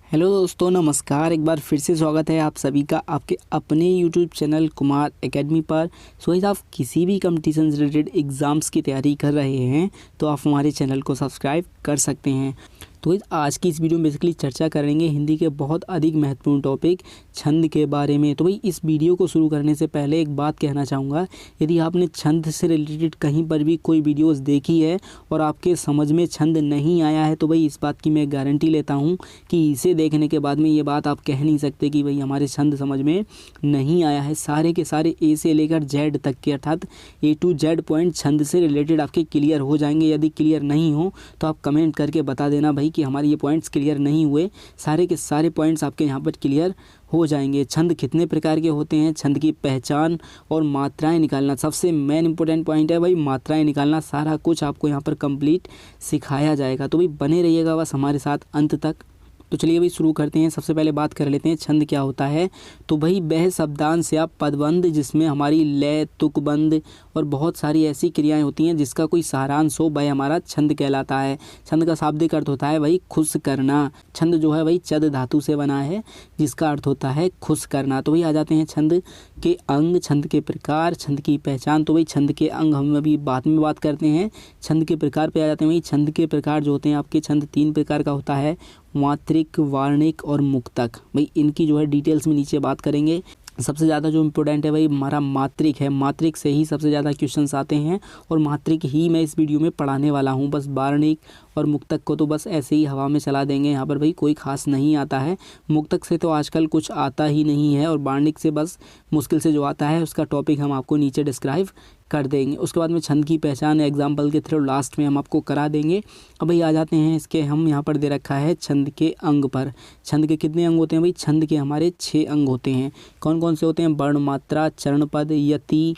Hello दोस्तों, नमस्कार। एक बार फिर से स्वागत है आप सभी का आपके अपने यूट्यूब चैनल कुमार एकेडमी पर। सो गाइस, आप किसी भी कंपटीशन रिलेटेड एग्ज़ाम्स की तैयारी कर रहे हैं तो आप हमारे चैनल को सब्सक्राइब कर सकते हैं। तो आज की इस वीडियो में बेसिकली चर्चा करेंगे हिंदी के बहुत अधिक महत्वपूर्ण टॉपिक छंद के बारे में। तो भाई इस वीडियो को शुरू करने से पहले एक बात कहना चाहूँगा, यदि आपने छंद से रिलेटेड कहीं पर भी कोई वीडियोस देखी है और आपके समझ में छंद नहीं आया है तो भाई इस बात की मैं गारंटी लेता हूँ कि इसे देखने के बाद में ये बात आप कह नहीं सकते कि भाई हमारे छंद समझ में नहीं आया है। सारे के सारे ए से लेकर जेड तक के अर्थात A to Z पॉइंट छंद से रिलेटेड आपके क्लियर हो जाएंगे। यदि क्लियर नहीं हो तो आप कमेंट करके बता देना भाई कि हमारे ये पॉइंट्स क्लियर नहीं हुए। सारे के सारे पॉइंट्स आपके यहाँ पर क्लियर हो जाएंगे। छंद कितने प्रकार के होते हैं, छंद की पहचान और मात्राएं निकालना, सबसे मेन इंपॉर्टेंट पॉइंट है भाई मात्राएं निकालना। सारा कुछ आपको यहाँ पर कंप्लीट सिखाया जाएगा, तो भाई बने रहिएगा बस हमारे साथ अंत तक। तो चलिए भाई शुरू करते हैं। सबसे पहले बात कर लेते हैं छंद क्या होता है। तो भाई वह शब्दांश या पदबंध जिसमें हमारी लय, तुकबंध और बहुत सारी ऐसी क्रियाएं होती हैं जिसका कोई सारांश हो, वह हमारा छंद कहलाता है। छंद का शाब्दिक अर्थ होता है भाई खुश करना। छंद जो है भाई चद धातु से बना है जिसका अर्थ होता है खुश करना। तो भाई आ जाते हैं छंद के अंग, छंद के प्रकार, छंद की पहचान। तो भाई छंद के अंग हम अभी बाद में बात करते हैं। छंद के प्रकार पे आ जाते हैं। भाई छंद के प्रकार जो होते हैं आपके, छंद 3 प्रकार का होता है, मात्रिक, वार्णिक और मुक्तक। भाई इनकी जो है डिटेल्स में नीचे बात करेंगे। सबसे ज़्यादा जो इम्पोर्टेंट है भाई हमारा मात्रिक है। मात्रिक से ही सबसे ज़्यादा क्वेश्चंस आते हैं और मात्रिक ही मैं इस वीडियो में पढ़ाने वाला हूँ। बस वार्णिक और मुक्तक को तो बस ऐसे ही हवा में चला देंगे, यहाँ पर भाई कोई खास नहीं आता है। मुक्तक से तो आजकल कुछ आता ही नहीं है और वार्णिक से बस मुश्किल से जो आता है उसका टॉपिक हम आपको नीचे डिस्क्राइब कर देंगे। उसके बाद में छंद की पहचान एग्जाम्पल के थ्रू लास्ट में हम आपको करा देंगे। अब भाई आ जाते हैं इसके, हम यहाँ पर दे रखा है छंद के अंग पर। छंद के कितने अंग होते हैं भाई? छंद के हमारे 6 अंग होते हैं। कौन कौन से होते हैं? वर्ण, मात्रा, चरणपद, यति,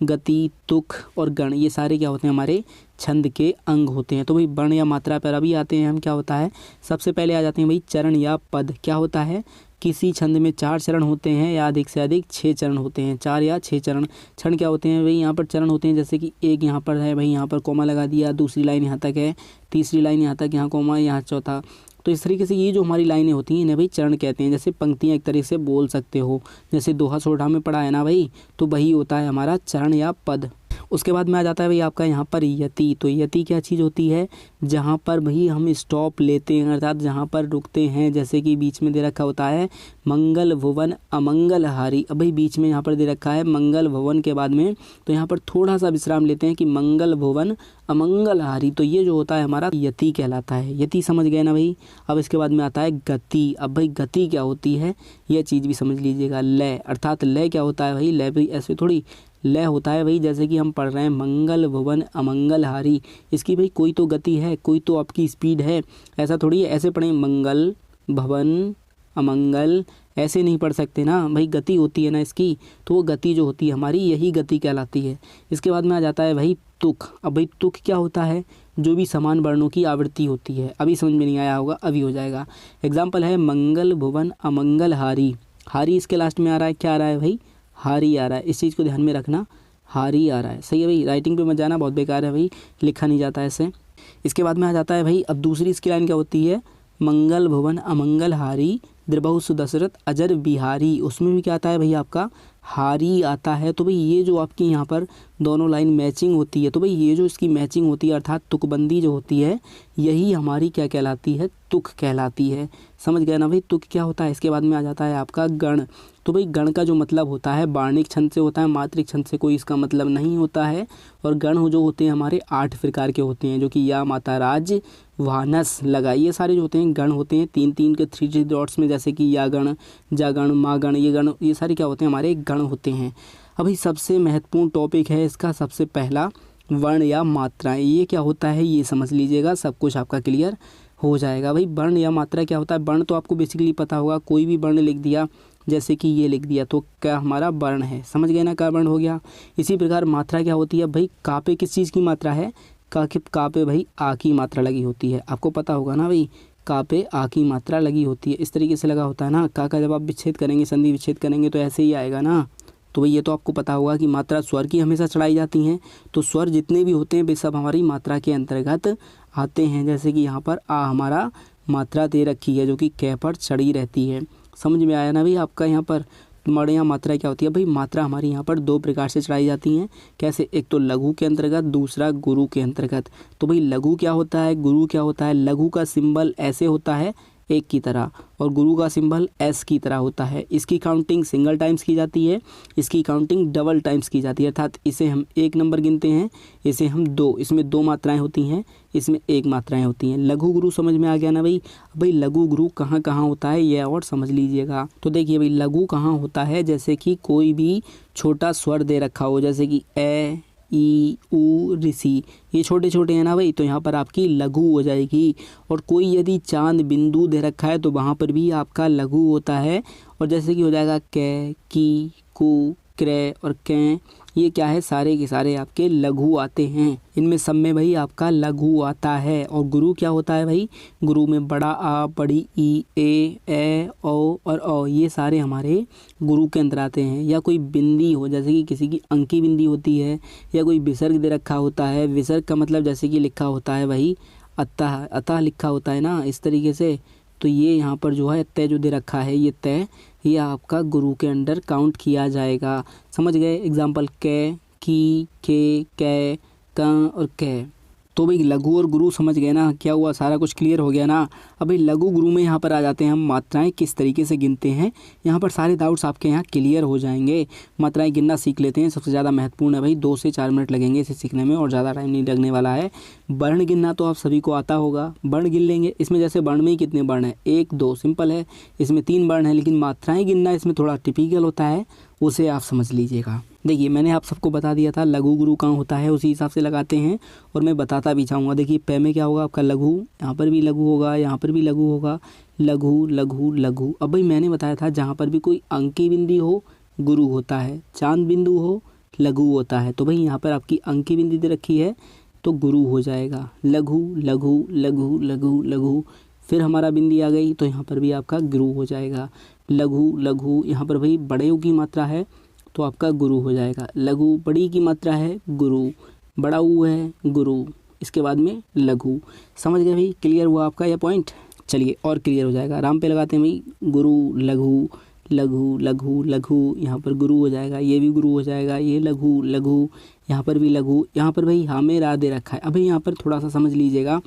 गति, तुक और गण। ये सारे क्या होते हैं? हमारे छंद के अंग होते हैं। तो भाई वर्ण या मात्रा पर अभी आते हैं हम। क्या होता है? सबसे पहले आ जाते हैं भाई चरण या पद। क्या होता है? किसी छंद में 4 चरण होते हैं या अधिक से अधिक 6 चरण होते हैं, 4 या 6 चरण। क्षण क्या होते हैं भाई? यहाँ पर चरण होते हैं, जैसे कि एक यहाँ पर है भाई, यहाँ पर कोमा लगा दिया, दूसरी लाइन यहाँ तक है, तीसरी लाइन यहाँ तक, यहाँ कोमा, यहाँ चौथा। तो इस तरीके से ये जो हमारी लाइनें होती हैं इन्हें भाई चरण कहते हैं। जैसे पंक्तियाँ एक तरीके से बोल सकते हो, जैसे दोहा सोढ़ा में पढ़ा है ना भाई, तो वही होता है हमारा चरण या पद। उसके बाद में आ जाता है भाई आपका यहाँ पर यति। तो यति क्या चीज़ होती है? जहाँ पर भाई हम स्टॉप लेते हैं, अर्थात जहाँ पर रुकते हैं। जैसे कि बीच में दे रखा होता है मंगल भुवन अमंगल हारी। अब भाई बीच में यहाँ पर दे रखा है मंगल भवन के बाद में, तो यहाँ पर थोड़ा सा विश्राम लेते हैं कि मंगल भुवन अमंगल हारी। तो ये जो होता है हमारा यति कहलाता है। यति समझ गए ना भाई? अब इसके बाद में आता है गति। अब भाई गति क्या होती है यह चीज़ भी समझ लीजिएगा। लय, अर्थात लय क्या होता है भाई? लय भाई ऐसे थोड़ी लय होता है भाई, जैसे कि हम पढ़ रहे हैं मंगल भवन अमंगल हारी। इसकी भाई कोई तो गति है, कोई तो आपकी स्पीड है, ऐसा थोड़ी है ऐसे पढ़ें मंगल भवन अमंगल, ऐसे नहीं पढ़ सकते ना भाई। गति होती है ना इसकी, तो वो गति जो होती है हमारी यही गति कहलाती है। इसके बाद में आ जाता है भाई तुक। अब भाई तुक क्या होता है? जो भी समान वर्णों की आवृत्ति होती है। अभी समझ में नहीं आया होगा, अभी हो जाएगा। एग्जाम्पल है मंगल भुवन अमंगल हारी। हारी इसके लास्ट में आ रहा है, क्या आ रहा है भाई? हारी आ रहा है। इस चीज़ को ध्यान में रखना, हारी आ रहा है। सही है भाई, राइटिंग पे मत जाना, बहुत बेकार है भाई, लिखा नहीं जाता ऐसे। इसके बाद में आ जाता है भाई अब दूसरी इसकी लाइन क्या होती है? मंगल भुवन अमंगल हारी द्रबहु सुदशरथ अजर बिहारी। उसमें भी क्या आता है भाई आपका? हारी आता है। तो भाई ये जो आपकी यहाँ पर दोनों लाइन मैचिंग होती है, तो भाई ये जो इसकी मैचिंग होती है अर्थात तुकबंदी जो होती है, यही हमारी क्या कहलाती है? तुक कहलाती है। समझ गए ना भाई तुक क्या होता है? इसके बाद में आ जाता है आपका गण। तो भाई गण का जो मतलब होता है वार्णिक छंद से होता है, मात्रिक छंद से कोई इसका मतलब नहीं होता है। और गण जो होते हैं हमारे 8 प्रकार के होते हैं, जो कि या, माता, राज, वानस, लगा, ये सारे जो होते हैं गण होते हैं। 3-3 के 3 डॉट्स में, जैसे कि या गण, जा गण, मा गण, ये गण, ये सारे क्या होते हैं? हमारे गण होते हैं। अभी सबसे महत्वपूर्ण टॉपिक है इसका सबसे पहला वर्ण या मात्राएं। ये क्या होता है ये समझ लीजिएगा, सब कुछ आपका क्लियर हो जाएगा। भाई वर्ण या मात्रा क्या होता है? वर्ण तो आपको बेसिकली पता होगा, कोई भी वर्ण लिख दिया, जैसे कि ये लिख दिया, तो क्या हमारा वर्ण है। समझ गए ना, क्या वर्ण हो गया। इसी प्रकार मात्रा क्या होती है भाई? का पे किस चीज़ की मात्रा है? का पे भाई आ की मात्रा लगी होती है, आपको पता होगा ना भाई, का पे आ की मात्रा लगी होती है। इस तरीके से लगा होता है ना। का जब आप विच्छेद करेंगे, संधि विच्छेद करेंगे तो ऐसे ही आएगा ना। तो भाई ये तो आपको पता होगा कि मात्रा स्वर की हमेशा चढ़ाई जाती हैं। तो स्वर जितने भी होते हैं वे सब हमारी मात्रा के अंतर्गत आते हैं। जैसे कि यहाँ पर आ हमारा मात्रा दे रखी है जो कि क पर चढ़ी रहती है। समझ में आया ना भाई आपका यहाँ पर। हमारे यहाँ मात्रा क्या होती है भाई, मात्रा हमारी यहाँ पर दो प्रकार से चढ़ाई जाती हैं। कैसे, एक तो लघु के अंतर्गत, दूसरा गुरु के अंतर्गत। तो भाई लघु क्या होता है, गुरु क्या होता है। लघु का सिंबल ऐसे होता है एक की तरह, और गुरु का सिंबल एस की तरह होता है। इसकी काउंटिंग सिंगल टाइम्स की जाती है, इसकी काउंटिंग डबल टाइम्स की जाती है। अर्थात इसे हम 1 नंबर गिनते हैं, इसे हम 2, इसमें 2 मात्राएं होती हैं, इसमें 1 मात्राएं होती हैं। लघु गुरु समझ में आ गया ना भाई। भाई लघु गुरु कहाँ कहाँ होता है ये और समझ लीजिएगा। तो देखिए भाई लघु कहाँ होता है, जैसे कि कोई भी छोटा स्वर दे रखा हो, जैसे कि ए, ई, ऊ, ऋषि, ये छोटे छोटे हैं ना भाई, तो यहाँ पर आपकी लघु हो जाएगी। और कोई यदि चांद बिंदु दे रखा है तो वहाँ पर भी आपका लघु होता है। और जैसे कि हो जाएगा कै, की, कु, क्रय और कै, ये क्या है, सारे के सारे आपके लघु आते हैं। इनमें सब में भाई आपका लघु आता है। और गुरु क्या होता है भाई, गुरु में बड़ा आ, बड़ी ई, ए, ओ और औ, ये सारे हमारे गुरु के अंदर आते हैं। या कोई बिंदी हो, जैसे कि किसी की अंकी बिंदी होती है, या कोई विसर्ग दे रखा होता है। विसर्ग का मतलब जैसे कि लिखा होता है भाई अतः, अतः लिखा होता है ना इस तरीके से, तो ये यहाँ पर जो है तय जो दे रखा है, ये तय, ये आपका गुरु के अंडर काउंट किया जाएगा। समझ गए। एग्जाम्पल कै, की, के, कै, क और कै। तो भाई लघु और गुरु समझ गए ना, क्या हुआ, सारा कुछ क्लियर हो गया ना। अब भाई लघु गुरु में यहाँ पर आ जाते हैं हम, मात्राएं किस तरीके से गिनते हैं। यहाँ पर सारे डाउट्स आपके यहाँ क्लियर हो जाएंगे। मात्राएं गिनना सीख लेते हैं, सबसे ज़्यादा महत्वपूर्ण है भाई। 2 से 4 मिनट लगेंगे इसे सीखने में और ज़्यादा टाइम नहीं लगने वाला है। वर्ण गिनना तो आप सभी को आता होगा, वर्ण गिन लेंगे। इसमें जैसे वर्ण में ही कितने वर्ण हैं, 1, 2 सिंपल है, इसमें 3 वर्ण है। लेकिन मात्राएँ गिनना इसमें थोड़ा टिपिकल होता है, उसे आप समझ लीजिएगा। देखिए मैंने आप सबको बता दिया था लघु गुरु कहाँ होता है, उसी हिसाब से लगाते हैं और मैं बताता भी चाहूँगा। देखिए पै में क्या होगा आपका लघु, यहाँ पर भी लघु होगा, यहाँ पर भी लघु होगा, लघु लघु लघु। अब भाई मैंने बताया था जहाँ पर भी कोई अंकी बिंदी हो गुरु होता है, चांद बिंदु हो लघु होता है। तो भाई यहाँ पर आपकी अंकी बिंदी दे रखी है तो गुरु हो जाएगा। लघु लघु लघु लघु लघु, फिर हमारा बिंदी आ गई तो यहाँ पर भी आपका गुरु हो जाएगा। लघु लघु, यहाँ पर भाई बड़े ऊ की मात्रा है तो आपका गुरु हो जाएगा। लघु बड़ी की मात्रा है गुरु, बड़ा ऊ है गुरु, इसके बाद में लघु। समझ गए भाई, क्लियर हुआ आपका यह पॉइंट। चलिए और क्लियर हो जाएगा, आराम पे लगाते हैं भाई। गुरु लघु लघु लघु लघु, यहाँ पर गुरु हो जाएगा, ये भी गुरु हो जाएगा, ये लघु लघु, यहाँ पर भी लघु। यहाँ पर भाई हमें रा दे रखा है। अभी यहाँ पर थोड़ा सा समझ लीजिएगा,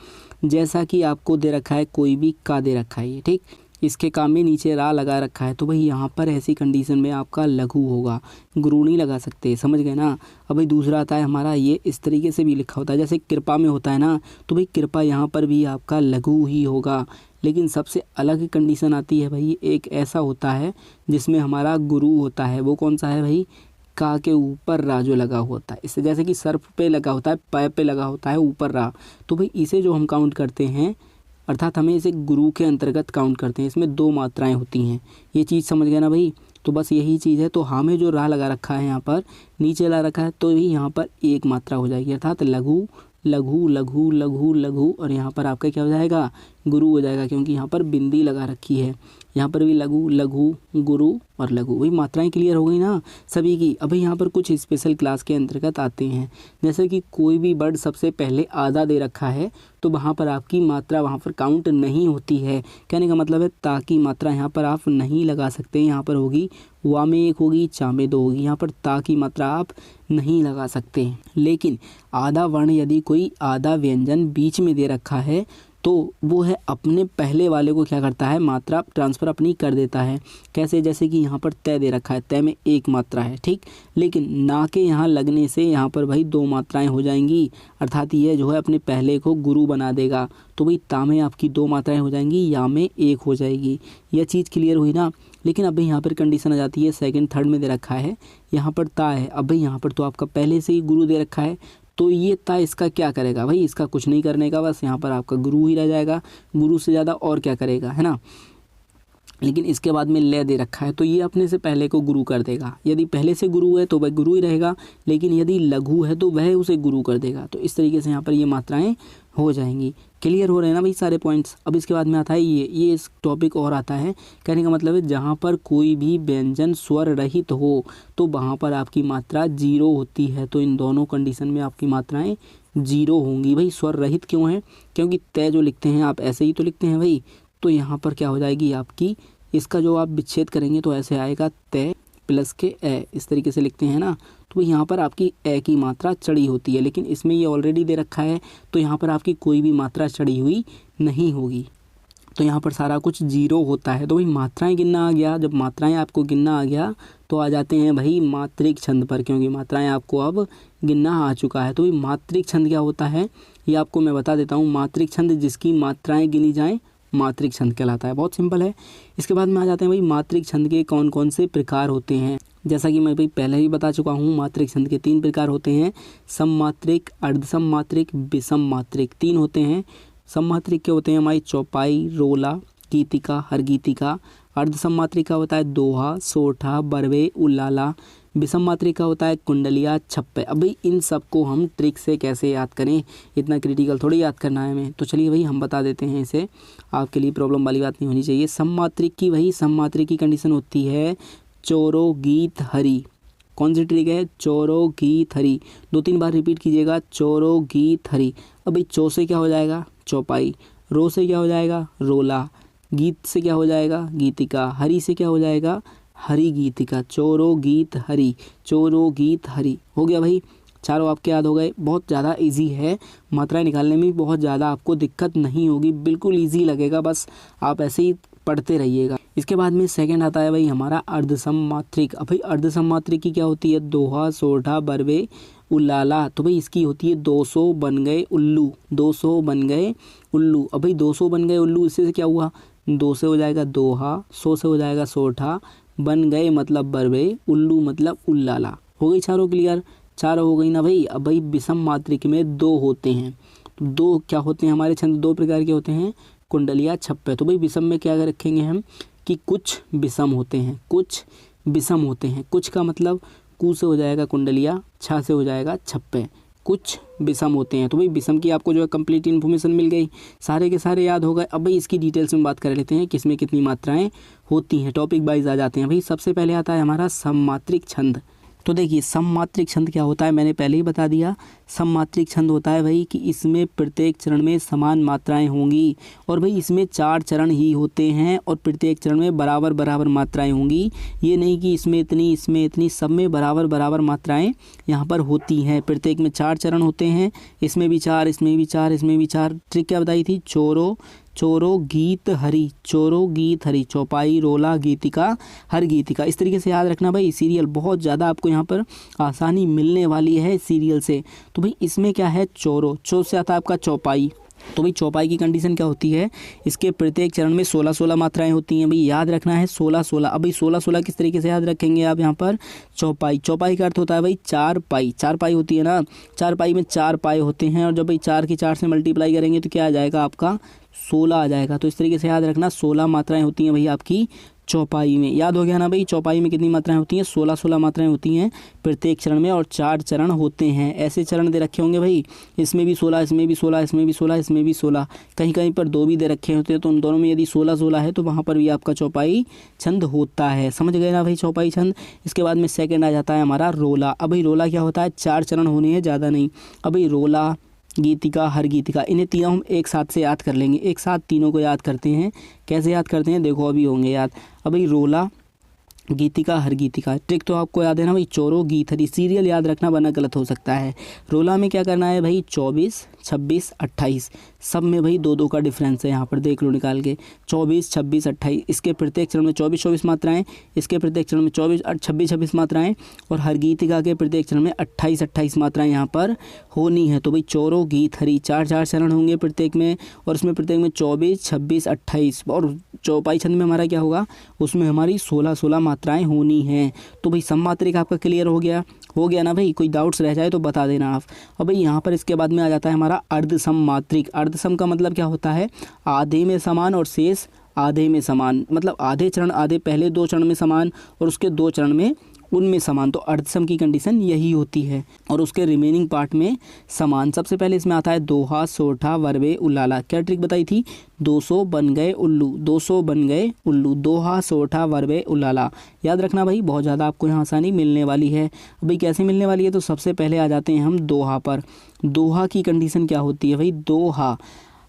जैसा कि आपको दे रखा है कोई भी का दे रखा है ये, ठीक, इसके काम में नीचे रा लगा रखा है, तो भाई यहाँ पर ऐसी कंडीशन में आपका लघु होगा, गुरु नहीं लगा सकते। समझ गए ना। अब भाई दूसरा आता है हमारा, ये इस तरीके से भी लिखा होता है जैसे कृपा में होता है ना, तो भाई कृपा यहाँ पर भी आपका लघु ही होगा। लेकिन सबसे अलग कंडीशन आती है भाई, एक ऐसा होता है जिसमें हमारा गुरु होता है। वो कौन सा है भाई, का के ऊपर रा जो लगा होता है। इससे जैसे कि सर्फ पे लगा होता है, पै पे लगा होता है ऊपर रा, तो भाई इसे जो हम काउंट करते हैं, अर्थात हमें इसे गुरु के अंतर्गत काउंट करते हैं। इसमें 2 मात्राएं होती हैं, ये चीज़ समझ गए ना भाई। तो बस यही चीज़ है। तो हमें जो रा लगा रखा है यहाँ पर, नीचे ला रखा है, तो भी यहाँ पर 1 मात्रा हो जाएगी, अर्थात लघु लघु लघु लघु लघु, और यहाँ पर आपका क्या हो जाएगा, गुरु हो जाएगा, क्योंकि यहाँ पर बिंदी लगा रखी है। यहाँ पर भी लघु लघु गुरु और लघु। वही मात्राएं क्लियर हो गई ना सभी की। अभी यहाँ पर कुछ स्पेशल क्लास के अंतर्गत आते हैं, जैसे कि कोई भी वर्ड सबसे पहले आधा दे रखा है तो वहाँ पर आपकी मात्रा वहाँ पर काउंट नहीं होती है। कहने का मतलब है ता की मात्रा यहाँ पर आप नहीं लगा सकते। यहाँ पर होगी वा में 1 होगी, चा में 2 होगी, यहाँ पर ता की मात्रा आप नहीं लगा सकते। लेकिन आधा वर्ण यदि कोई आधा व्यंजन बीच में दे रखा है तो वो है अपने पहले वाले को क्या करता है, मात्रा ट्रांसफ़र अपनी कर देता है। कैसे, जैसे कि यहाँ पर तय दे रखा है, तय में 1 मात्रा है, ठीक, लेकिन ना के यहाँ लगने से यहाँ पर भाई 2 मात्राएं हो जाएंगी, अर्थात ये जो है अपने पहले को गुरु बना देगा। तो भाई ता में आपकी 2 मात्राएं हो जाएंगी, या में 1 हो जाएगी। यह चीज़ क्लियर हुई ना। लेकिन अब भाई यहाँ पर कंडीशन आ जाती है, सेकंड थर्ड में दे रखा है, यहाँ पर ता है। अब भाई यहाँ पर तो आपका पहले से ही गुरु दे रखा है, तो ये ता इसका क्या करेगा भाई, इसका कुछ नहीं करने का, बस यहाँ पर आपका गुरु ही रह जाएगा। गुरु से ज़्यादा और क्या करेगा, है ना। लेकिन इसके बाद में ले दे रखा है तो ये अपने से पहले को गुरु कर देगा। यदि पहले से गुरु है तो वह गुरु ही रहेगा, लेकिन यदि लघु है तो वह उसे गुरु कर देगा। तो इस तरीके से यहाँ पर ये मात्राएं हो जाएंगी। क्लियर हो रहे हैं ना भाई सारे पॉइंट्स। अब इसके बाद में आता है ये इस टॉपिक और आता है, कहने का मतलब है जहाँ पर कोई भी व्यंजन स्वर रहित हो तो वहाँ पर आपकी मात्रा 0 होती है। तो इन दोनों कंडीशन में आपकी मात्राएं जीरो होंगी। भाई स्वर रहित क्यों है? क्योंकि तय जो लिखते हैं आप ऐसे ही तो लिखते हैं भाई, तो यहाँ पर क्या हो जाएगी आपकी, इसका जो आप विच्छेद करेंगे तो ऐसे आएगा तय प्लस के ए, इस तरीके से लिखते हैं ना। तो यहाँ पर आपकी ए की मात्रा चढ़ी होती है, लेकिन इसमें ये ऑलरेडी दे रखा है, तो यहाँ पर आपकी कोई भी मात्रा चढ़ी हुई नहीं होगी, तो यहाँ पर सारा कुछ जीरो होता है। तो भाई मात्राएं गिनना आ गया। जब मात्राएं आपको गिनना आ गया तो आ जाते हैं भाई मात्रिक छंद पर, क्योंकि मात्राएं आपको अब गिनना आ चुका है। तो भाई मात्रिक छंद क्या होता है ये आपको मैं बता देता हूँ। मात्रिक छंद जिसकी मात्राएं गिनी जाएँ मात्रिक छंद कहलाता है। बहुत सिंपल है। इसके बाद में आ जाते हैं भाई मात्रिक छंद के कौन कौन से प्रकार होते हैं। जैसा कि मैं भाई पहले ही बता चुका हूँ, मात्रिक छंद के 3 प्रकार होते हैं, सममात्रिक, अर्धसममात्रिक, विषम मात्रिक, 3 होते हैं। सममात्रिक के होते हैं हमारी चौपाई, रोला, गीतिका, हरगीतिका। अर्धसममात्रिक का होता है दोहा, सोठा, बरवे, उल्लाला। विषम मात्रिक का होता है कुंडलिया, छप्पे। अब भाई इन सबको हम ट्रिक से कैसे याद करें, इतना क्रिटिकल थोड़ी याद करना है हमें, तो चलिए भाई हम बता देते हैं इसे, आपके लिए प्रॉब्लम वाली बात नहीं होनी चाहिए। सममात्रिक की वही सममात्रिक की कंडीशन होती है चोरो गीत हरी। कौन सी ट्रिक है? चोरो गीत हरी, 2-3 बार रिपीट कीजिएगा, चोरो गीत हरी। अब भाई चो से क्या हो जाएगा? चौपाई। रो से क्या हो जाएगा? रोला। गीत से क्या हो जाएगा? गीतिका। हरी से क्या हो जाएगा? हरी गीतिका। चोरो गीत हरी, चोरो गीत हरी। हो गया भाई, चारों आपके याद हो गए। बहुत ज़्यादा इजी है, मात्राएं निकालने में बहुत ज़्यादा आपको दिक्कत नहीं होगी, बिल्कुल इजी लगेगा, बस आप ऐसे ही पढ़ते रहिएगा। इसके बाद में सेकंड आता है भाई हमारा अर्धसम मात्रिक। अब भाई अर्धसम मात्रिक की क्या होती है? दोहा, सोठा, बरवे, उल्लाला। तो भाई इसकी होती है 200 बन गए उल्लू, 200 बन गए उल्लू। अब भाई 200 बन गए उल्लू, इससे क्या हुआ? 2 से हो जाएगा दोहा, 100 से हो जाएगा सोठा, बन गए मतलब बरवे, उल्लू मतलब उल्लाला। हो गई चारों क्लियर? चारों हो गई ना भाई। अब भाई विषम मात्रिक में 2 होते हैं, तो 2 क्या होते हैं हमारे छंद? 2 प्रकार के होते हैं, कुंडलिया, छप्पे। तो भाई विषम में क्या रखेंगे हम कि कुछ विषम होते हैं, कुछ विषम होते हैं। कुछ का मतलब कु से हो जाएगा कुंडलिया, छा से हो जाएगा छप्पे, कुछ विषम होते हैं। तो भाई विषम की आपको जो है कंप्लीट इन्फॉर्मेशन मिल गई, सारे के सारे याद हो गए। अब भाई इसकी डिटेल्स में बात कर लेते हैं, किसमें कितनी मात्राएं होती हैं, टॉपिक वाइज आ जाते हैं। भाई सबसे पहले आता है हमारा सममात्रिक छंद। तो देखिए सममात्रिक छंद क्या होता है, मैंने पहले ही बता दिया। सममात्रिक छंद होता है भाई कि इसमें प्रत्येक चरण में समान मात्राएं होंगी, और भाई इसमें 4 चरण ही होते हैं, और प्रत्येक चरण में बराबर बराबर मात्राएं होंगी। ये नहीं कि इसमें इतनी इसमें इतनी, सब में बराबर बराबर मात्राएं यहाँ पर होती हैं। प्रत्येक में 4 चरण होते हैं, इसमें भी 4, इसमें भी 4, इसमें भी 4। ट्रिक क्या बताई थी? चोरो, चोरो गीत हरी, चोरो गीत हरी, चौपाई, रोला, गीतिका, हर गीतिका। इस तरीके से याद रखना भाई। सीरियल बहुत ज़्यादा आपको यहाँ पर आसानी मिलने वाली है सीरियल से। तो भाई इसमें क्या है? चोरो, चो से आता है आपका चौपाई। तो भाई चौपाई की कंडीशन क्या होती है? इसके प्रत्येक चरण में 16-16 मात्राएं होती हैं। भाई याद रखना है 16-16। अब भाई 16-16 किस तरीके से याद रखेंगे आप यहाँ पर? चौपाई, चौपाई का अर्थ होता है भाई 4 पाई। 4 पाई होती है ना, 4 पाई में 4 पाए होते हैं, और जब भाई 4 की 4 से मल्टीप्लाई करेंगे तो क्या आ जाएगा आपका? 16 आ जाएगा। तो इस तरीके से याद रखना 16 मात्राएं होती हैं भाई आपकी चौपाई में। याद हो गया ना भाई? चौपाई में कितनी मात्राएं होती हैं? 16-16 मात्राएं होती हैं प्रत्येक चरण में, और 4 चरण होते हैं। ऐसे चरण दे रखे होंगे भाई, इसमें भी 16, इसमें भी 16, इसमें भी 16, इसमें भी 16, कहीं कहीं पर 2 भी दे रखे होते हैं। तो उन दोनों में यदि 16-16 है तो वहाँ पर भी आपका चौपाई छंद होता है। समझ गए ना भाई चौपाई छंद? इसके बाद में सेकंड आ जाता है हमारा रोला। अब भाई रोला क्या होता है? 4 चरण होने हैं, ज़्यादा नहीं। अब भाई रोला, गीतिका, हर गीतिका, इन्हें तीनों हम एक साथ से याद कर लेंगे। एक साथ तीनों को याद करते हैं। कैसे याद करते हैं देखो, अभी होंगे याद। अब भाई रोला, गीतिका, हर गीतिका। ट्रिक तो आपको याद है ना भाई? चोरो गीत हरी। सीरियल याद रखना वरना गलत हो सकता है। रोला में क्या करना है भाई? 24, 26, 28, सब में भाई 2-2 का डिफरेंस है, यहाँ पर देख लो निकाल के। 24, 26, 28, इसके प्रत्येक चरण में 24-24 मात्राएं, इसके प्रत्येक चरण में 26-26 मात्राएं, और हर गीतिका के प्रत्येक चरण में 28-28 मात्राएं यहाँ पर होनी है। तो भाई चोरो गीत हरी 4-4 चरण होंगे प्रत्येक में, और उसमें प्रत्येक में 24, 26, 28, और चौपाई छंद में हमारा क्या होगा? उसमें हमारी 16-16 मात्राएं होनी हैं। तो भाई सममात्रिक आपका क्लियर हो गया ना भाई? कोई डाउट्स रह जाए तो बता देना आप। अब भाई यहाँ पर इसके बाद में आ जाता है हमारा अर्धसम मात्रिक। अर्धसम का मतलब क्या होता है? आधे में समान और शेष आधे में समान, मतलब आधे चरण, आधे पहले 2 चरण में समान और उसके 2 चरण में उनमें समान, तो अर्धसम की कंडीशन यही होती है। और उसके रिमेनिंग पार्ट में समान। सबसे पहले इसमें आता है दोहा, सोठा, वर्बे, उल्लाला। क्या ट्रिक बताई थी? 200 बन गए उल्लू, 200 बन गए उल्लू, दोहा, सोठा, वर्बे, उल्लाला। याद रखना भाई, बहुत ज़्यादा आपको यहाँ आसानी मिलने वाली है। भाई कैसे मिलने वाली है? तो सबसे पहले आ जाते हैं हम दोहा पर। दोहा की कंडीशन क्या होती है भाई? दोहा,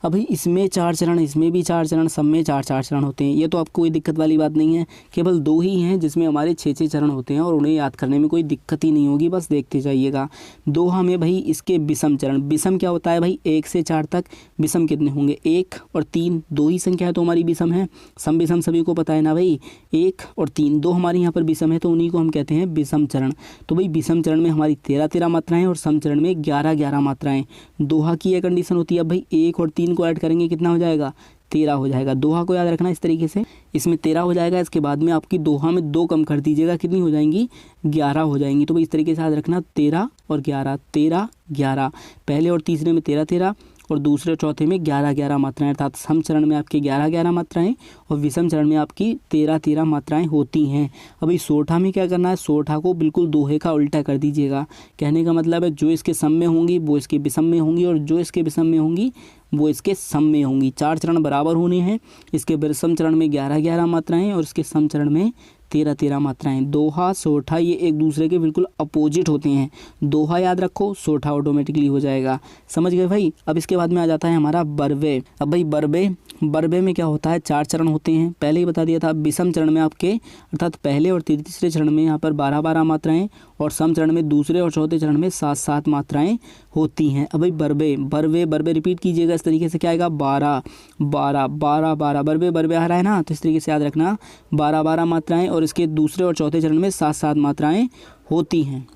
अब भाई इसमें 4 चरण, इसमें भी 4 चरण, सब में 4-4 चरण होते हैं। ये तो आपको कोई दिक्कत वाली बात नहीं है। केवल 2 ही हैं जिसमें हमारे 6-6 चरण होते हैं और उन्हें याद करने में कोई दिक्कत ही नहीं होगी, बस देखते जाइएगा। दोहा में भाई इसके विषम चरण, विषम क्या होता है भाई? 1 से 4 तक विषम कितने होंगे? 1 और 3, 2 ही संख्या है तो हमारी विषम है। सम विषम सभी को पता है ना भाई, 1 और 3, 2 हमारे यहाँ पर विषम है, तो उन्हीं को हम कहते हैं विषम चरण। तो भाई विषम चरण में हमारी 13-13 मात्राएं और सम चरण में 11-11 मात्राएं। दोहा की यह कंडीशन होती है। अब भाई 1 और 3 को ऐड करेंगे, कितना हो जाएगा? 13 हो जाएगा। दोहा को याद रखना इस तरीके से, इसमें 13 हो जाएगा। इसके बाद में आपकी दोहा में 2 कम कर दीजिएगा, कितनी हो जाएंगी? 11 हो जाएंगी। तो भाई इस तरीके से याद रखना, 13 और 11, 13-11। पहले और तीसरे में 13-13 और दूसरे और चौथे में 11-11 मात्राएं, अर्थात सम चरण में आपकी 11-11 मात्राएं और विषम चरण में आपकी 13-13 मात्राएं होती हैं। अभी सोठा में क्या करना है? सोठा को बिल्कुल दोहे का उल्टा कर दीजिएगा। कहने का मतलब है जो इसके सम में होंगी वो इसके विषम में होंगी और जो इसके विषम में होंगी वो इसके सम में होंगी। 4 चरण बराबर होने हैं। इसके विषम चरण में 11-11 मात्राएं और इसके सम चरण में 13-13 मात्राएं। दोहा, सोठा ये एक दूसरे के बिल्कुल अपोजिट होते हैं। दोहा याद रखो, सोठा ऑटोमेटिकली हो जाएगा। समझ गए भाई? अब इसके बाद में आ जाता है हमारा बरबे। अब भाई बरबे में क्या होता है? 4 चरण होते हैं, पहले ही बता दिया था। विषम चरण में आपके अर्थात पहले और तीसरे चरण में यहाँ पर 12-12 मात्राएं और सम चरण में दूसरे और चौथे चरण में 7-7 मात्राएं होती हैं। अब भाई बरबे रिपीट कीजिएगा इस तरीके से, क्या आएगा? 12-12-12-12। बरबे आ रहा है ना, तो इस तरीके से याद रखना 12-12 मात्राएं और इसके दूसरे और चौथे चरण में 7-7 मात्राएं होती हैं।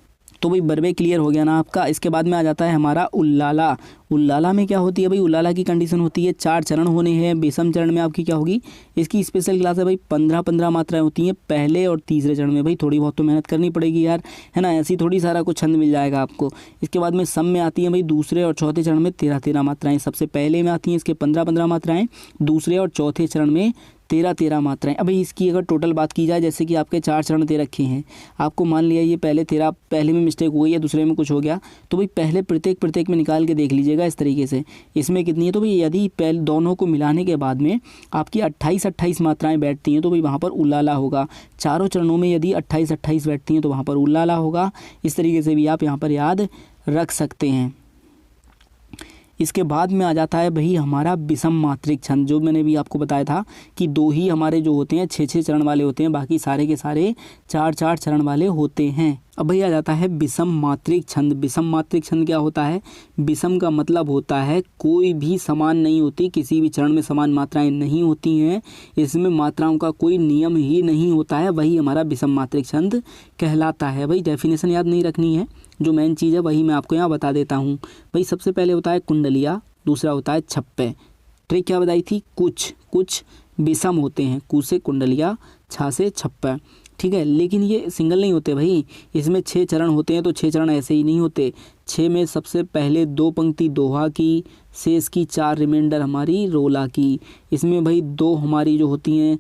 तो भाई बरबे क्लियर हो गया ना आपका। इसके बाद में आ जाता है हमारा उल्लाला। उल्लाला में क्या होती है भाई? उल्लाला की कंडीशन होती है 4 चरण होने हैं। विषम चरण में आपकी क्या होगी? इसकी स्पेशल क्लास है भाई, 15-15 मात्राएं होती हैं पहले और तीसरे चरण में। भाई थोड़ी बहुत तो मेहनत करनी पड़ेगी यार, है ना, ऐसी थोड़ी सारा कुछ छंद मिल जाएगा आपको। इसके बाद में सम में आती है भाई दूसरे और चौथे चरण में 13-13 मात्राएं। सबसे पहले में आती हैं इसके 15-15 मात्राएं, दूसरे और चौथे चरण में 13-13 मात्राएं। अभी इसकी अगर टोटल बात की जाए, जैसे कि आपके 4 चरण दे रखे हैं, आपको मान लिया ये पहले में मिस्टेक हो गई या दूसरे में कुछ हो गया, तो भाई पहले प्रत्येक में निकाल के देख लीजिएगा इस तरीके से। इसमें कितनी है? तो भाई यदि पहले दोनों को मिलाने के बाद में आपकी 28-28 मात्राएं बैठती हैं तो भाई वहाँ पर उल्लाला होगा। चारों चरणों में यदि 28-28 बैठती हैं तो वहाँ पर उल्लाला होगा। इस तरीके से भी आप यहाँ पर याद रख सकते हैं। इसके बाद में आ जाता है भाई हमारा विषम मात्रिक छंद, जो मैंने भी आपको बताया था कि 2 ही हमारे जो होते हैं 6-6 चरण वाले होते हैं, बाकी सारे के सारे 4-4 चरण वाले होते हैं। अब भाई आ जाता है विषम मात्रिक छंद। विषम मात्रिक छंद क्या होता है? विषम का मतलब होता है कोई भी समान नहीं होती, किसी भी चरण में समान मात्राएं नहीं होती हैं, इसमें मात्राओं का कोई नियम ही नहीं होता है, वही हमारा विषम मात्रिक छंद कहलाता है। भाई डेफिनेशन याद नहीं रखनी है, जो मेन चीज़ है वही मैं आपको यहाँ बता देता हूँ। भाई सबसे पहले होता है कुंडलिया, दूसरा होता है छप्पे। ट्रिक क्या बताई थी? कुछ विषम होते हैं, कु से कुंडलिया, छा से छप्पे, ठीक है। लेकिन ये सिंगल नहीं होते भाई, इसमें 6 चरण होते हैं, तो 6 चरण ऐसे ही नहीं होते। 6 में सबसे पहले 2 पंक्ति दोहा की, शेष की 4 रिमाइंडर हमारी रोला की। इसमें भाई 2 हमारी जो होती हैं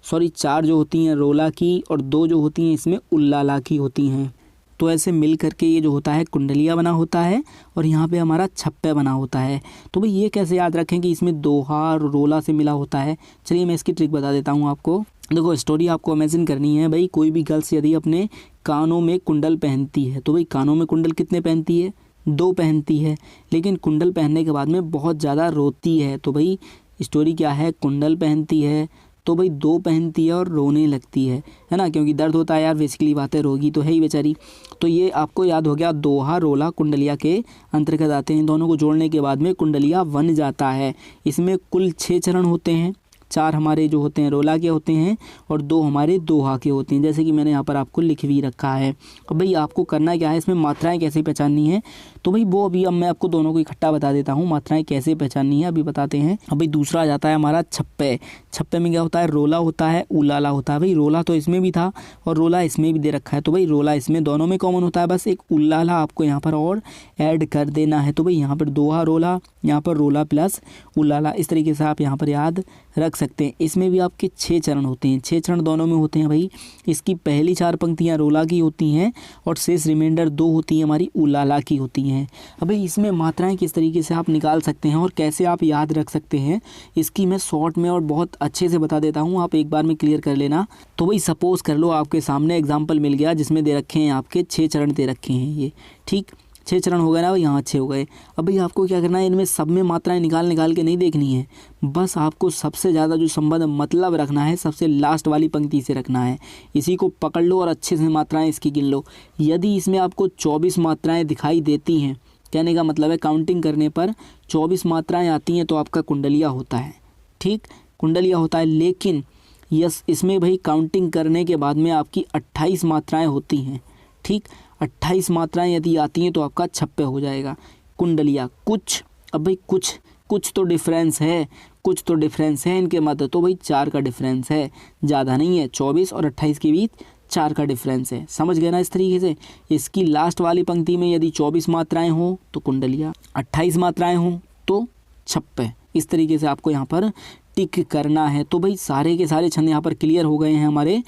4 जो होती हैं रोला की और 2 जो होती हैं इसमें उल्लाला की होती हैं। तो ऐसे मिल करके ये जो होता है कुंडलिया बना होता है और यहाँ पे हमारा छप्पे बना होता है। तो भाई ये कैसे याद रखें कि इसमें दोहा और रोला से मिला होता है? चलिए मैं इसकी ट्रिक बता देता हूँ आपको। देखो स्टोरी आपको इमेजिन करनी है भाई, कोई भी गर्ल्स यदि अपने कानों में कुंडल पहनती है, तो भाई कानों में कुंडल कितने पहनती है? 2 पहनती है, लेकिन कुंडल पहनने के बाद में बहुत ज़्यादा रोती है। तो भाई स्टोरी क्या है? कुंडल पहनती है तो भाई 2 पहनती है और रोने लगती है ना, क्योंकि दर्द होता है यार, बेसिकली बात है, रोगी तो है ही बेचारी। तो ये आपको याद हो गया, दोहा रोला कुंडलिया के अंतर्गत आते हैं। दोनों को जोड़ने के बाद में कुंडलिया बन जाता है। इसमें कुल 6 चरण होते हैं, 4 हमारे जो होते हैं रोला के होते हैं और 2 हमारे दोहा के होते हैं, जैसे कि मैंने यहाँ पर आपको लिख भी रखा है। अब भाई आपको करना क्या है, इसमें मात्राएं कैसे पहचाननी है, तो भाई वो अभी अब मैं आपको दोनों को इकट्ठा बता देता हूँ। मात्राएं कैसे पहचाननी है अभी बताते हैं। अब भाई दूसरा आ जाता है हमारा छप्पे। छप्पे में क्या होता है? रोला होता है, उलाला होता है। भाई रोला तो इसमें भी था और रोला इसमें भी दे रखा है, तो भाई रोला इसमें दोनों में कॉमन होता है, बस एक उलाला आपको यहाँ पर और ऐड कर देना है। तो भाई यहाँ पर दोहा रोला, यहाँ पर रोला प्लस उलाला, इस तरीके से आप यहाँ पर याद रख सकते हैं इसमें भी आपके 6 चरण होते हैं, 6 चरण दोनों में होते हैं भाई। इसकी पहली 4 पंक्तियाँ रोला की होती हैं और शेष रिमाइंडर 2 होती हैं हमारी उलाला की होती हैं। अब भाई इसमें मात्राएं किस तरीके से आप निकाल सकते हैं और कैसे आप याद रख सकते हैं, इसकी मैं शॉर्ट में और बहुत अच्छे से बता देता हूँ, आप एक बार में क्लियर कर लेना। तो भाई सपोज कर लो आपके सामने एग्जाम्पल मिल गया जिसमें दे रखे हैं आपके 6 चरण दे रखे हैं ये, ठीक 6 चरण हो गए ना, यहाँ 6 हो गए। अब भाई आपको क्या करना है, इनमें सब में मात्राएं निकाल के नहीं देखनी है, बस आपको सबसे ज़्यादा जो संबंध मतलब रखना है सबसे लास्ट वाली पंक्ति से रखना है। इसी को पकड़ लो और अच्छे से मात्राएं इसकी गिन लो। यदि इसमें आपको 24 मात्राएं दिखाई देती हैं, कहने का मतलब है काउंटिंग करने पर 24 मात्राएँ आती हैं तो आपका कुंडलिया होता है, ठीक कुंडलिया होता है। लेकिन यस इसमें भाई काउंटिंग करने के बाद में आपकी 28 मात्राएँ होती हैं, ठीक 28 मात्राएं यदि आती हैं तो आपका 56 हो जाएगा कुंडलिया। कुछ अब भाई कुछ तो डिफरेंस है, कुछ तो डिफरेंस है इनके मध्य, तो भाई 4 का डिफरेंस है, ज़्यादा नहीं है। 24 और 28 के बीच 4 का डिफरेंस है, समझ गए ना। इस तरीके से इसकी लास्ट वाली पंक्ति में यदि 24 मात्राएं हों तो कुंडलिया, 28 मात्राएं हों तो 56। इस तरीके से आपको यहाँ पर टिक करना है। तो भाई सारे के सारे छंद यहाँ पर क्लियर हो गए हैं हमारे।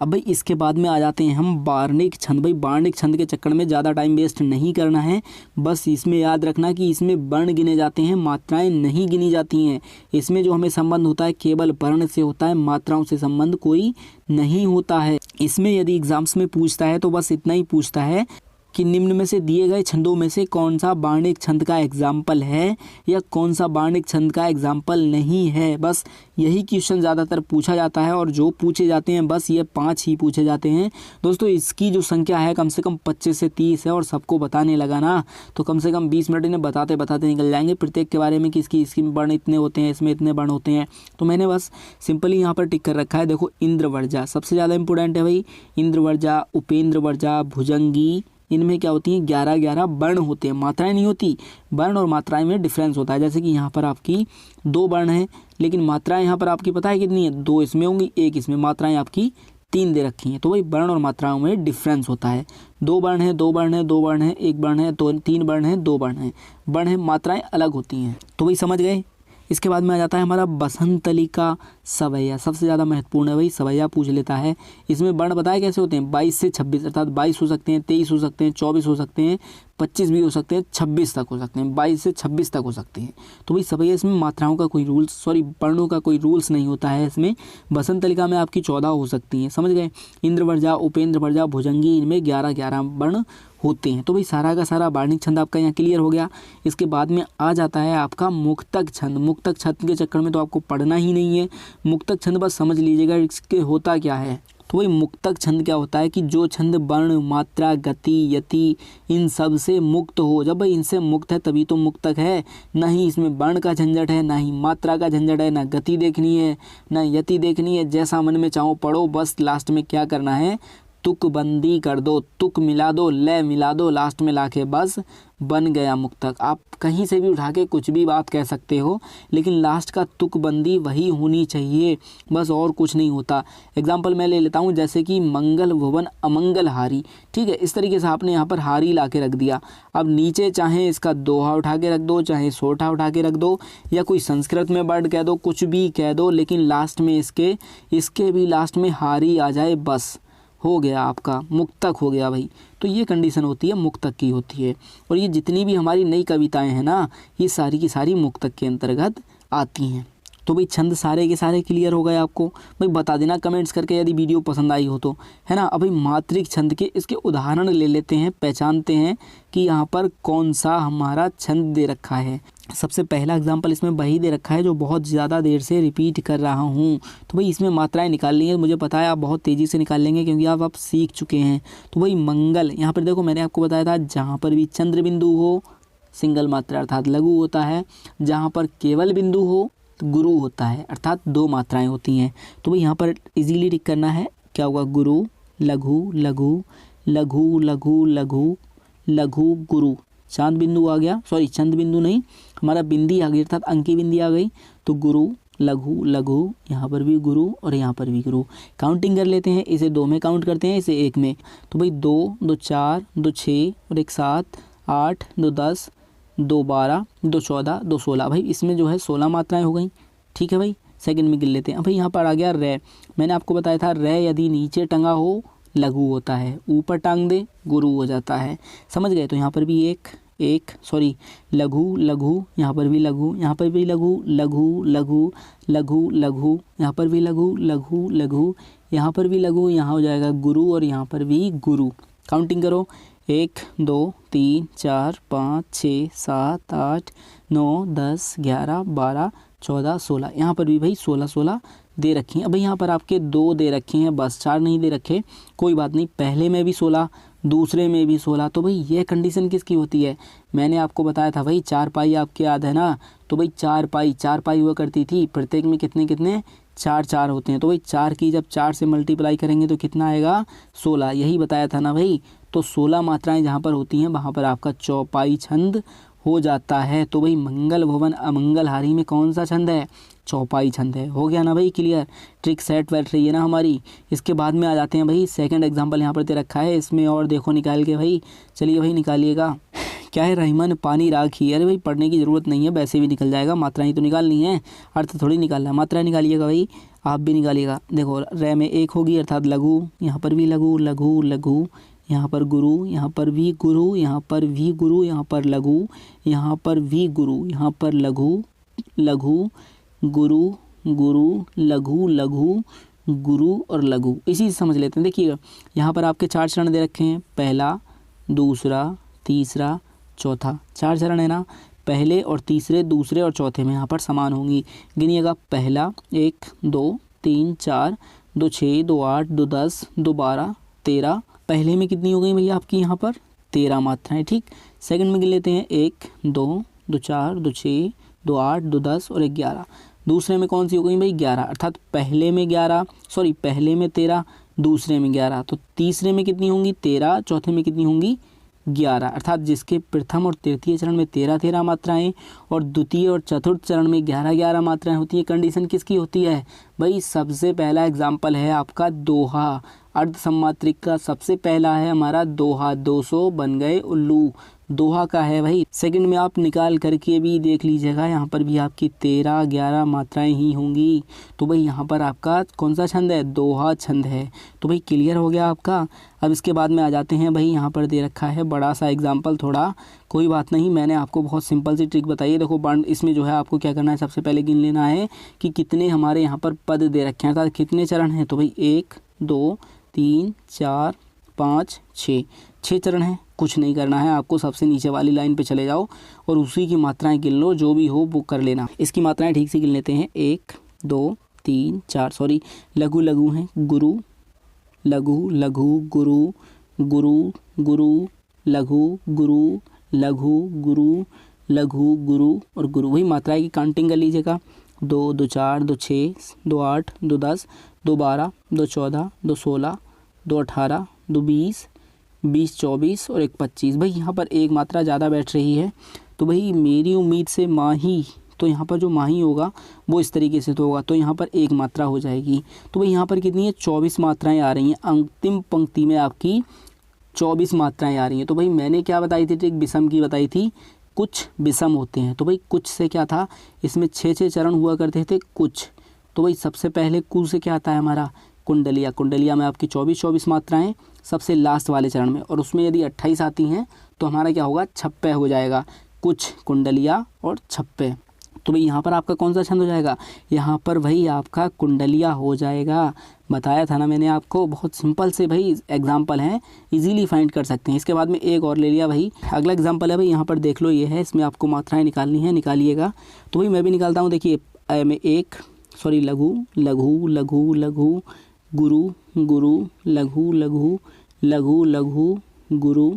अब भाई इसके बाद में आ जाते हैं हम बार्णिक छंद। भाई बार्णिक छंद के चक्कर में ज़्यादा टाइम वेस्ट नहीं करना है, बस इसमें याद रखना कि इसमें वर्ण गिने जाते हैं, मात्राएं नहीं गिनी जाती हैं। इसमें जो हमें संबंध होता है केवल वर्ण से होता है, मात्राओं से संबंध कोई नहीं होता है। इसमें यदि एग्जाम्स में पूछता है तो बस इतना ही पूछता है कि निम्न में से दिए गए छंदों में से कौन सा बार्णिक छंद का एग्जाम्पल है या कौन सा बार्णिक छंद का एग्जाम्पल नहीं है, बस यही क्वेश्चन ज़्यादातर पूछा जाता है। और जो पूछे जाते हैं बस ये 5 ही पूछे जाते हैं दोस्तों। इसकी जो संख्या है कम से कम 25 से 30 है और सबको बताने लगा ना तो कम से कम 20 मिनट इन्हें बताते बताते निकल जाएंगे प्रत्येक के बारे में कि इसकी वर्ण इतने होते हैं, इसमें इतने वर्ण होते हैं। तो मैंने बस सिंपली यहाँ पर टिक कर रखा है। देखो इंद्रवर्जा सबसे ज़्यादा इंपॉर्टेंट है भाई, इंद्रवर्जा, उपेंद्रवर्जा, भुजंगी, इनमें क्या होती हैं 11 वर्ण होते हैं, मात्राएं नहीं होती। वर्ण और मात्राएं में डिफरेंस होता है। जैसे कि यहाँ पर आपकी 2 वर्ण हैं लेकिन मात्राएं यहाँ पर आपकी पता है कितनी है, 2 इसमें होंगी, 1 इसमें, मात्राएं आपकी 3 दे रखी हैं। तो भाई वर्ण और मात्राओं में डिफरेंस होता है। 2 वर्ण है, 2 वर्ण है, 2 वर्ण है, 1 वर्ण है, 3 वर्ण है, 2 वर्ण है, वर्ण है, मात्राएं अलग होती हैं। तो भाई समझ गए। इसके बाद में आ जाता है हमारा बसंतलिका सवैया, सबसे ज़्यादा महत्वपूर्ण है भाई, सवैया पूछ लेता है। इसमें वर्ण बताए कैसे होते हैं, 22 से 26, अर्थात 22 हो सकते हैं, 23 हो सकते हैं, 24 हो सकते हैं, 25 भी हो सकते हैं, 26 तक हो सकते हैं, 22 से 26 तक हो सकते हैं। तो भाई सवैया इसमें मात्राओं का कोई रूल्स, वर्णों का कोई रूल्स नहीं होता है। इसमें बसंतलिका में आपकी 14 हो सकती हैं, समझ गए। इंद्रवर्जा, उपेंद्रवर्जा, भुजंगी, इनमें 11 वर्ण होते हैं। तो भाई सारा का सारा बार्णिक छंद आपका यहाँ क्लियर हो गया। इसके बाद में आ जाता है आपका मुक्तक छंद। मुक्तक छंद के चक्कर में तो आपको पढ़ना ही नहीं है, मुक्तक छंद बस समझ लीजिएगा इसके होता क्या है। तो भाई मुक्तक छंद क्या होता है कि जो छंद वर्ण, मात्रा, गति, यति इन सब से मुक्त हो। जब भाई इनसे मुक्त है तभी तो मुक्तक है। ना ही इसमें वर्ण का झंझट है, ना ही मात्रा का झंझट है, ना गति देखनी है, ना यति देखनी है, जैसा मन में चाहो पढ़ो। बस लास्ट में क्या करना है, तुक बंदी कर दो, तुक मिला दो, लय मिला दो, लास्ट में लाके बस बन गया मुक्तक। आप कहीं से भी उठा के कुछ भी बात कह सकते हो लेकिन लास्ट का तुक बंदी वही होनी चाहिए, बस और कुछ नहीं होता। एग्जाम्पल मैं ले लेता हूँ, जैसे कि मंगल भुवन अमंगल हारी, ठीक है। इस तरीके से आपने यहाँ पर हारी ला के रख दिया। अब नीचे चाहे इसका दोहा उठा के रख दो, चाहे सोठा उठा के रख दो, या कोई संस्कृत में वर्ड कह दो, कुछ भी कह दो, लेकिन लास्ट में इसके भी लास्ट में हारी आ जाए, बस हो गया आपका मुक्तक हो गया भाई। तो ये कंडीशन होती है मुक्तक की होती है। और ये जितनी भी हमारी नई कविताएं हैं ना, ये सारी की सारी मुक्तक के अंतर्गत आती हैं। तो भाई छंद सारे के सारे क्लियर हो गए आपको। भाई बता देना कमेंट्स करके यदि वीडियो पसंद आई हो तो, है ना। अब भाई मात्रिक छंद के इसके उदाहरण ले लेते हैं, पहचानते हैं कि यहाँ पर कौन सा हमारा छंद दे रखा है। सबसे पहला एग्जाम्पल इसमें वही दे रखा है जो बहुत ज़्यादा देर से रिपीट कर रहा हूँ। तो भाई इसमें मात्राएं निकालनी है, मुझे पता है आप बहुत तेज़ी से निकाल लेंगे क्योंकि आप सीख चुके हैं। तो भाई मंगल, यहाँ पर देखो मैंने आपको बताया था जहाँ पर भी चंद्र बिंदु हो सिंगल मात्रा अर्थात लघु होता है, जहाँ पर केवल बिंदु हो तो गुरु होता है अर्थात 2 मात्राएं होती हैं। तो भाई यहाँ पर इजीली टिक करना है, क्या होगा, गुरु, लघु, लघु, लघु, लघु, लघु, लघु, गुरु। चांद बिंदु आ गया, सॉरी चंद बिंदु नहीं, हमारा बिंदी आ गई अर्थात अंकी बिंदी आ गई। तो गुरु, लघु, लघु, यहाँ पर भी गुरु और यहाँ पर भी गुरु। काउंटिंग कर लेते हैं, इसे 2 में काउंट करते हैं, इसे 1 में। तो भाई 2, 2 4, 2 6 और 1 7, 8, 2 10, 2 12, 2 14, 2 16। भाई इसमें जो है 16 मात्राएं हो गई, ठीक है भाई। सेकंड में गिन लेते हैं। अब भाई यहाँ पर आ गया रे। मैंने आपको बताया था रे यदि नीचे टंगा हो लघु होता है, ऊपर टांग दे गुरु हो जाता है। समझ गए? तो यहाँ पर भी लघु लघु, यहाँ पर भी लघु, यहाँ पर भी लघु लघु लघु लघु लघु, यहाँ पर भी लघु लघु लघु, यहाँ पर भी लघु, यहाँ हो जाएगा गुरु और यहाँ पर भी गुरु। काउंटिंग करो 1 2 3 4 5 6 7 8 9 10 11 12 14 16, यहाँ पर भी भाई 16 दे रखी हैं। अब भाई यहाँ पर आपके 2 दे रखे हैं, बस 4 नहीं दे रखे, कोई बात नहीं। पहले में भी 16, दूसरे में भी 16। तो भाई ये कंडीशन किसकी होती है? मैंने आपको बताया था भाई 4 पाई आपके याद है ना। तो भाई 4 पाई हुआ करती थी, प्रत्येक में कितने 4 होते हैं। तो भाई 4 की जब 4 से मल्टीप्लाई करेंगे तो कितना आएगा? 16। यही बताया था ना भाई। तो 16 मात्राएं जहाँ पर होती हैं वहाँ पर आपका चौपाई छंद हो जाता है। तो भाई मंगल भवन अमंगलहारी में कौन सा छंद है? चौपाई छंद है। हो गया ना भाई क्लियर? ट्रिक सेट बैठ रही है ना हमारी। इसके बाद में आ जाते हैं भाई सेकंड एग्जांपल यहाँ पर दे रखा है, इसमें और देखो निकाल के भाई। चलिए भाई निकालिएगा। क्या है? रहीमन पानी राखी। अरे भाई पढ़ने की ज़रूरत नहीं है, वैसे भी निकल जाएगा। मात्राएं तो निकालनी है, अर्थ थोड़ी निकालना है। मात्राएं निकालिएगा भाई, आप भी निकालिएगा। देखो रे में 1 होगी अर्थात लघु, यहाँ पर भी लघु लघु लघु, यहाँ पर गुरु, यहाँ पर भी गुरु, यहाँ पर भी गुरु, यहाँ पर लघु, यहाँ पर भी गुरु, यहाँ पर लघु लघु गुरु गुरु लघु लघु गुरु और लघु। इसी से समझ लेते हैं। देखिएगा यहाँ पर आपके 4 चरण दे रखे हैं, पहला दूसरा तीसरा चौथा। 4 चरण है ना, पहले और तीसरे दूसरे और चौथे में यहाँ पर समान होंगी। गिनिएगा पहला 1 2 3 4 2 6 2 8 2 10 2 12 13। पहले में कितनी हो गई भैया आपकी यहाँ पर? 13 मात्राएं। ठीक। सेकंड में गिन लेते हैं 1 2 2 4 2 6 2 8 2 10 और 11। दूसरे में कौन सी हो गई भाई? 11, अर्थात पहले में 13, दूसरे में 11। तो तीसरे में कितनी होंगी? 13, चौथे में कितनी होंगी? 11, अर्थात जिसके प्रथम और तृतीय चरण में 13 मात्राएं और द्वितीय और चतुर्थ चरण में 11 मात्राएं होती है। कंडीशन किसकी होती है भाई? सबसे पहला एग्जाम्पल है आपका दोहा। अर्ध सम्मात्रिक का सबसे पहला है हमारा दोहा। 200 बन गए उल्लू, दोहा का है भाई। सेकंड में आप निकाल करके भी देख लीजिएगा, यहाँ पर भी आपकी 13-11 मात्राएं ही होंगी। तो भाई यहाँ पर आपका कौन सा छंद है? दोहा छंद है। तो भाई क्लियर हो गया आपका। अब इसके बाद में आ जाते हैं भाई, यहाँ पर दे रखा है बड़ा सा एग्जाम्पल, थोड़ा कोई बात नहीं, मैंने आपको बहुत सिंपल सी ट्रिक बताई है। देखो इसमें जो है आपको क्या करना है, सबसे पहले गिन लेना है कि कितने हमारे यहाँ पर पद दे रखे हैं, अर्थात कितने चरण हैं। तो भाई 1 2 3 4 5 6 चरण हैं। कुछ नहीं करना है आपको, सबसे नीचे वाली लाइन पे चले जाओ और उसी की मात्राएं गिन लो, जो भी हो वो कर लेना। इसकी मात्राएं ठीक से गिन लेते हैं। 1 2 3 4 लघु लघु हैं, गुरु लघु लघु गुरु गुरु गुरु लघु गुरु लघु गुरु लघु गुरु और गुरु। वही मात्राएं की काउंटिंग कर लीजिएगा। 2 2 4 2 6 2 8 2 10 2 12 2 14 2 16 2 18 2 20 20 24 और 1 25। भाई यहाँ पर एक मात्रा ज़्यादा बैठ रही है, तो भाई मेरी उम्मीद से माही, तो यहाँ पर जो माही होगा वो इस तरीके से तो होगा, तो यहाँ पर एक मात्रा हो जाएगी। तो भाई यहाँ पर कितनी है? 24 मात्राएं आ रही हैं। अंतिम पंक्ति में आपकी 24 मात्राएं आ रही हैं। तो भाई मैंने क्या बताई थी? ट्रिक विषम की बताई थी। कुछ विषम होते हैं। तो भाई कुछ से क्या था, इसमें 6 चरण हुआ करते थे कुछ। तो भाई सबसे पहले कु से क्या आता है हमारा? कुंडलिया। कुंडलिया में आपकी 24 मात्राएं सबसे लास्ट वाले चरण में, और उसमें यदि 28 आती हैं तो हमारा क्या होगा? छप्पे हो जाएगा। कुछ, कुंडलिया और छप्पे। तो भाई यहाँ पर आपका कौन सा छंद हो जाएगा? यहाँ पर भाई आपका कुंडलिया हो जाएगा। बताया था ना मैंने आपको, बहुत सिंपल से भाई एग्जाम्पल हैं, इजीली फाइंड कर सकते हैं। इसके बाद में एक और ले लिया भाई। अगला एग्जाम्पल है भाई, यहाँ पर देख लो, ये है, इसमें आपको मात्राएं निकालनी है, निकालिएगा। तो भाई मैं भी निकालता हूँ। देखिए लघु लघु लघु लघु गुरु गुरु लघु लघु लघु लघु गुरु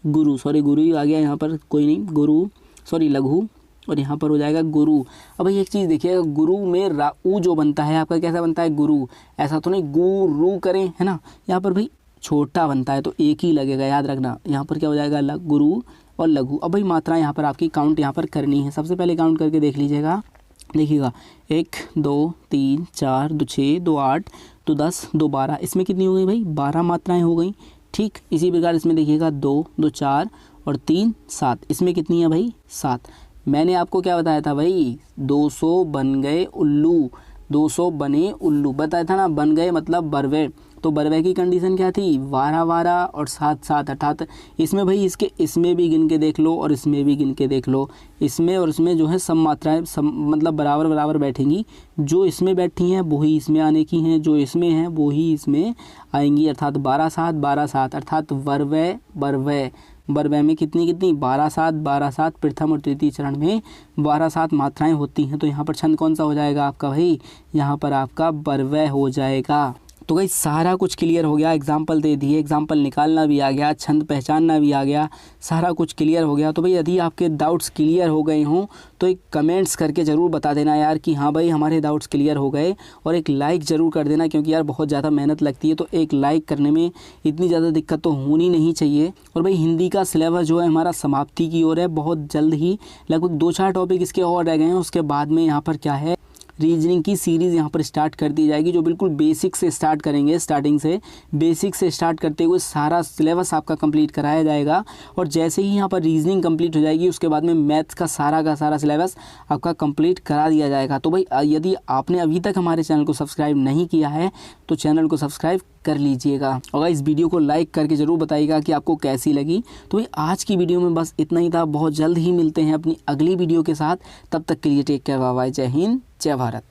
गुरु गुरु ही आ गया यहाँ पर, कोई नहीं, गुरु लघु, और यहाँ पर हो जाएगा गुरु। अब भाई एक चीज़ देखिएगा, गुरु में ऊ जो बनता है आपका कैसा बनता है? गुरु। ऐसा तो नहीं गुरु करें, है ना। यहाँ पर भाई छोटा बनता है तो एक ही लगेगा, याद रखना। यहाँ पर क्या हो जाएगा? गुरु और लघु। अब भाई मात्रा यहाँ पर आपकी काउंट यहाँ पर करनी है। सबसे पहले काउंट करके देख लीजिएगा। देखिएगा 1 2 3 4 2 6 2 8 2 10 2 12, इसमें कितनी हो गई भाई? 12 मात्राएं हो गई। ठीक, इसी प्रकार इसमें देखिएगा 2 2 4 और 3 7, इसमें कितनी है भाई? 7। मैंने आपको क्या बताया था भाई? 200 बन गए उल्लू। 200 बने उल्लू, बताया था ना, बन गए मतलब बरवे। तो बरवे की कंडीशन क्या थी, 12 12 और 7 7, अर्थात इसमें भाई इसमें भी गिन के देख लो और इसमें भी गिन के देख लो, इसमें और इसमें जो है सब मात्राएं मतलब बराबर बराबर बैठेंगी। जो इसमें बैठी हैं वही इसमें आने की हैं, जो इसमें हैं वही इसमें आएंगी, अर्थात 12 7 12 7, अर्थात बरवे बरवे। बरवे में कितनी 12 7 12 7, प्रथम और तृतीय चरण में 12 7 मात्राएं होती हैं। तो यहाँ पर छंद कौन सा हो जाएगा आपका भाई, यहाँ पर आपका बरवे हो जाएगा। तो भाई सारा कुछ क्लियर हो गया, एग्जाम्पल दे दिए, एग्जाम्पल निकालना भी आ गया, छंद पहचानना भी आ गया, सारा कुछ क्लियर हो गया। तो भाई यदि आपके डाउट्स क्लियर हो गए हों तो एक कमेंट्स करके ज़रूर बता देना यार कि हाँ भाई हमारे डाउट्स क्लियर हो गए, और एक लाइक ज़रूर कर देना, क्योंकि यार बहुत ज़्यादा मेहनत लगती है, तो एक लाइक करने में इतनी ज़्यादा दिक्कत तो होनी नहीं चाहिए। और भाई हिंदी का सिलेबस जो है हमारा समाप्ति की ओर है, बहुत जल्द ही लगभग 2-4 टॉपिक इसके और रह गए हैं, उसके बाद में यहाँ पर क्या है, रीजनिंग की सीरीज़ यहाँ पर स्टार्ट कर दी जाएगी, जो बिल्कुल बेसिक से स्टार्ट करेंगे, स्टार्टिंग से बेसिक से स्टार्ट करते हुए सारा सिलेबस आपका कंप्लीट कराया जाएगा। और जैसे ही यहाँ पर रीजनिंग कंप्लीट हो जाएगी उसके बाद में मैथ्स का सारा सिलेबस आपका कंप्लीट करा दिया जाएगा। तो भाई यदि आपने अभी तक हमारे चैनल को सब्सक्राइब नहीं किया है तो चैनल को सब्सक्राइब कर लीजिएगा, और इस वीडियो को लाइक करके ज़रूर बताइएगा कि आपको कैसी लगी। तो भाई आज की वीडियो में बस इतना ही था, बहुत जल्द ही मिलते हैं अपनी अगली वीडियो के साथ, तब तक के लिए टेक केयर, बाय बाय, जय हिंद जय भारत।